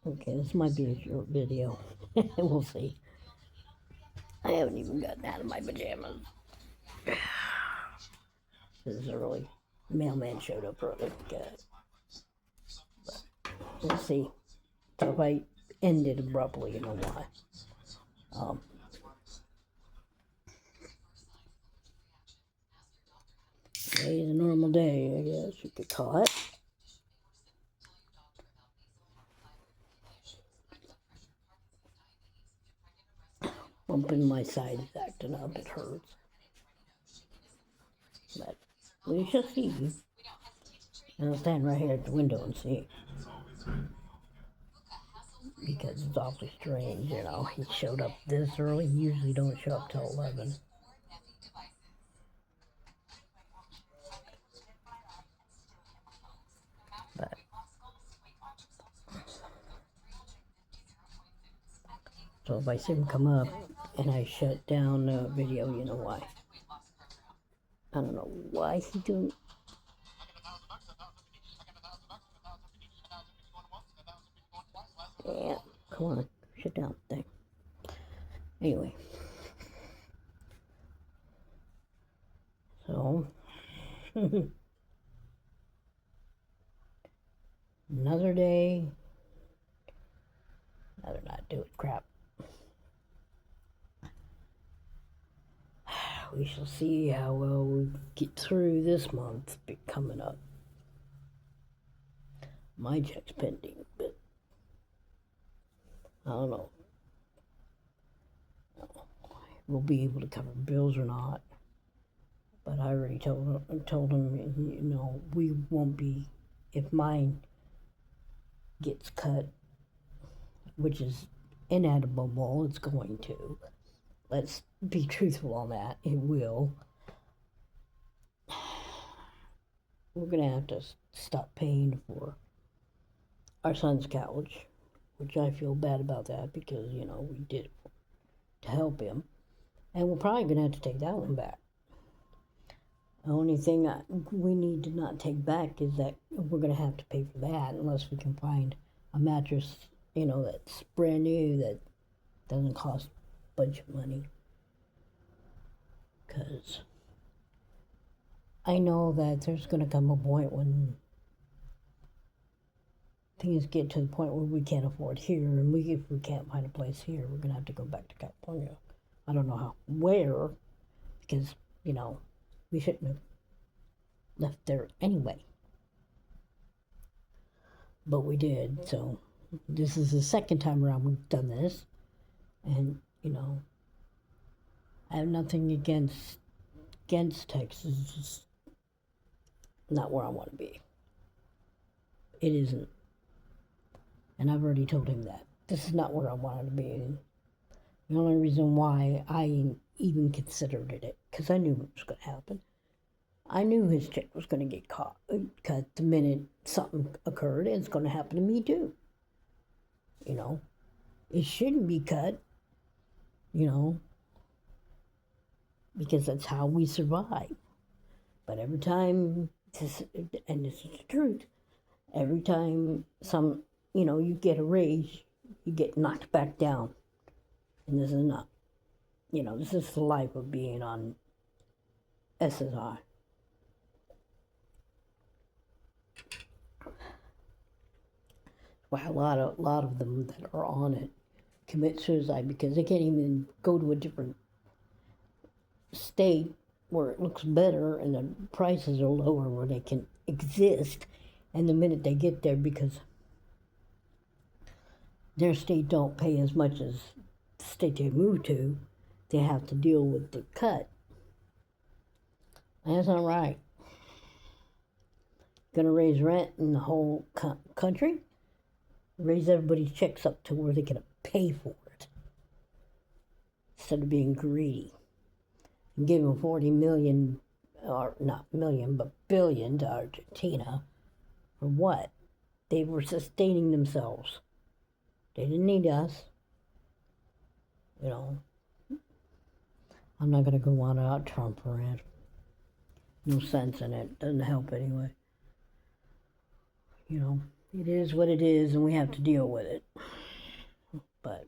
Okay, this might be a short video. We'll see. I haven't even gotten out of my pajamas. This is early. Mailman showed up early. Good. But we'll see. So if I end it abruptly, you know why. Today's a normal day, I guess you could call it. Bumping my side is acting up. It hurts. But we shall see. And I'll stand right here at the window and see. Because it's awfully strange, you know. He showed up this early. He usually don't show up till 11. But so if I see him come up and I shut down the video, you know why. I don't know why he doing. Yeah, come on, shut down the thing. Anyway, so another day, another not doing crap. We shall see how well we get through this month coming up. My check's pending, but I don't know. We'll be able to cover bills or not. But I already told him, you know, we won't be, if mine gets cut, which is inedible, it's going to. Let's be truthful on that. It will. We're going to have to stop paying for our son's couch, which I feel bad about that because, you know, we did it to help him. And we're probably going to have to take that one back. The only thing we need to not take back is that we're going to have to pay for that unless we can find a mattress, you know, that's brand new that doesn't cost a bunch of money. Because I know that there's going to come a point when things get to the point where we can't afford here, and if we can't find a place here, we're going to have to go back to California. I don't know where, because, you know, we shouldn't have left there anyway. But we did, so this is the second time around we've done this. And, you know, I have nothing against Texas. It's just not where I want to be. It isn't. And I've already told him that. This is not where I wanted to be. And the only reason why I even considered it, because I knew it was going to happen. I knew his check was going to get cut the minute something occurred. It's going to happen to me too. You know, it shouldn't be cut, you know, because that's how we survive. But every time, and this is the truth, every time you know, you get a raise, you get knocked back down. And this is not, you know, this is the life of being on SSI. Why a lot of them that are on it commit suicide because they can't even go to a different state where it looks better and the prices are lower where they can exist. And the minute they get there, because their state don't pay as much as the state they move to, they have to deal with the cut. That's not right. Gonna raise rent in the whole country? Raise everybody's checks up to where they can pay for it instead of being greedy and giving 40 million, or not million, but billion to Argentina for what? They were sustaining themselves. They didn't need us. You know, I'm not going to go on about Trump rant. No sense in it. Doesn't help anyway. You know, it is what it is and we have to deal with it. But,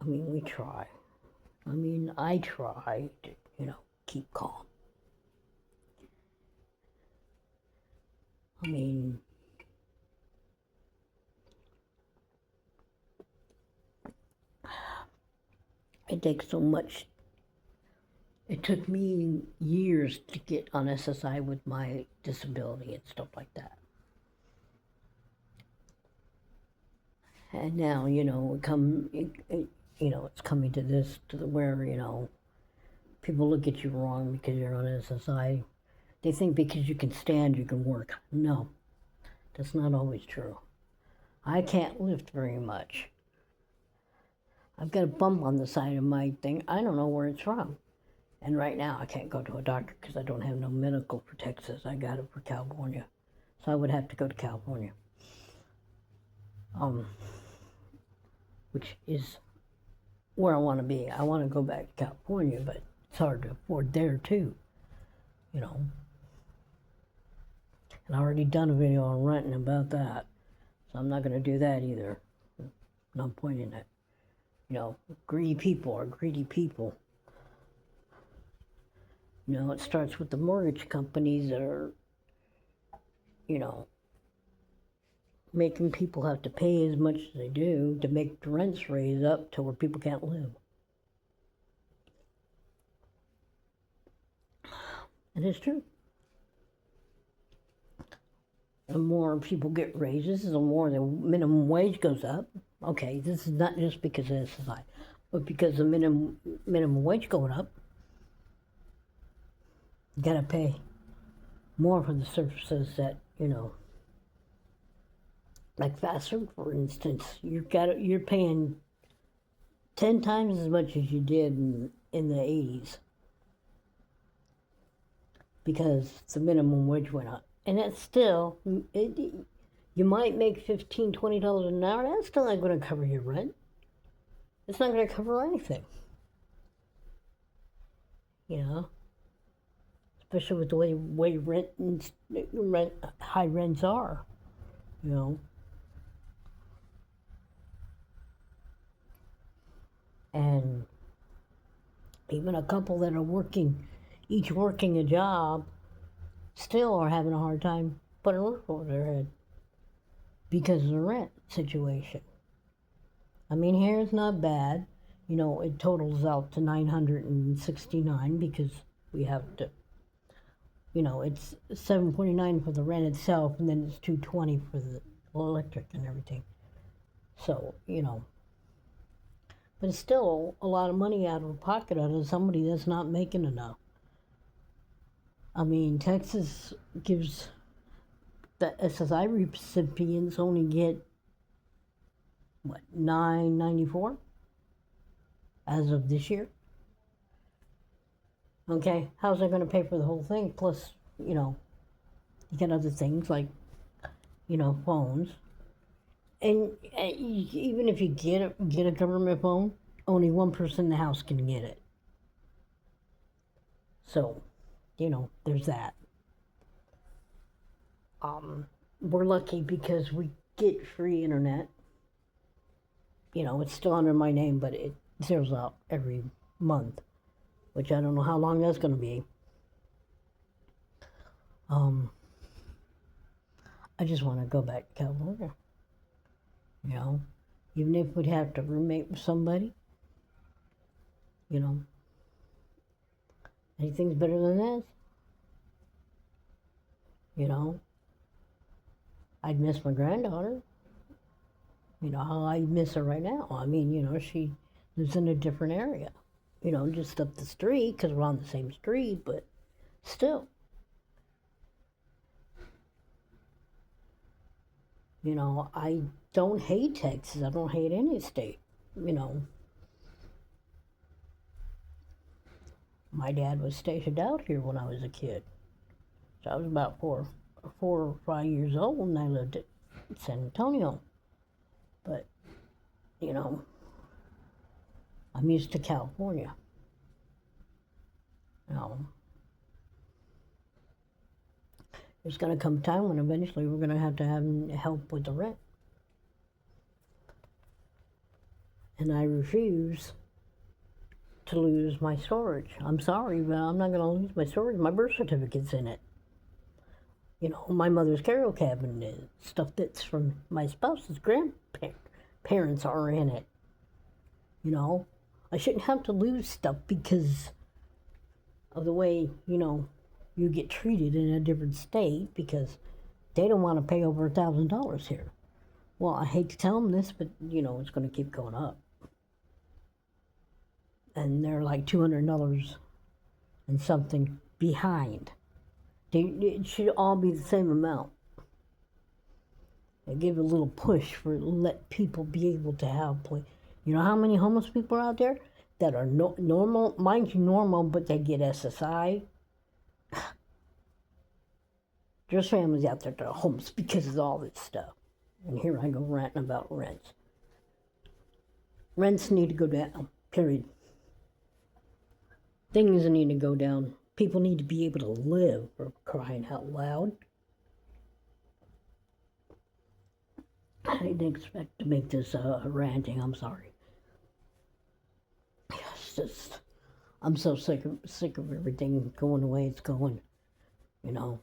I mean, we try. I mean, I try to, keep calm. I mean, it takes so much. It took me years to get on SSI with my disability and stuff like that. And now, it's coming to this, where, people look at you wrong because you're on SSI. They think because you can stand, you can work. No, that's not always true. I can't lift very much. I've got a bump on the side of my thing. I don't know where it's from. And right now, I can't go to a doctor because I don't have no medical for Texas. I got it for California. So I would have to go to California. Which is where I want to be. I want to go back to California, but it's hard to afford there too, And I already done a video on renting about that. So I'm not going to do that either. No point in it. Greedy people are greedy people. It starts with the mortgage companies that are, making people have to pay as much as they do to make the rents raise up to where people can't live. And it's true. The more people get raises, the more the minimum wage goes up. Okay, this is not just because of SSI, but because the minimum wage going up, you gotta pay more for the services that, like fast food, for instance. You're paying 10 times as much as you did in the 80s because the minimum wage went up. And that's still, you might make $15, $20 an hour. That's still not going to cover your rent. It's not going to cover anything. Especially with the way high rents are. And even a couple that are each working a job, still are having a hard time putting a roof over their head because of the rent situation. I mean, here it's not bad. It totals out to $969 because we have to, it's $749 for the rent itself, and then it's $220 for the electric and everything. So, but it's still a lot of money out of pocket out of somebody that's not making enough. I mean, Texas gives the SSI recipients only get $9.94 as of this year. Okay, how's that going to pay for the whole thing? Plus, you get other things like, phones. And even if you get a government phone, only one person in the house can get it. So, there's that. We're lucky because we get free internet. It's still under my name, but it zeroes out every month, which I don't know how long that's going to be. I just want to go back to California. Even if we'd have to roommate with somebody, anything's better than this. I'd miss my granddaughter. How I miss her right now. I mean, she lives in a different area. Just up the street because we're on the same street, but still. I don't hate Texas. I don't hate any state. My dad was stationed out here when I was a kid. So I was about 4 or 5 years old when I lived at San Antonio. But, I'm used to California. There's going to come a time when eventually we're going to have help with the rent. and I refuse to lose my storage. I'm sorry, but I'm not going to lose my storage. My birth certificate's in it. You know, my mother's carrier cabinet, stuff that's from my spouse's grandparents are in it. You know, I shouldn't have to lose stuff because of the way, you know, you get treated in a different state because they don't want to pay over $1,000 here. Well, I hate to tell them this, but, you know, it's going to keep going up. And they're like $200 and something behind. It should all be the same amount. And give a little push for let people be able to have play. You know how many homeless people are out there that are normal, mind you, normal, but they get SSI? There's families out there that are homeless because of all this stuff. And here I go ranting about rents. Rents need to go down, period. Things need to go down. People need to be able to live, for crying out loud. I didn't expect to make this ranting, I'm sorry. It's just, I'm so sick of everything going the way it's going, you know.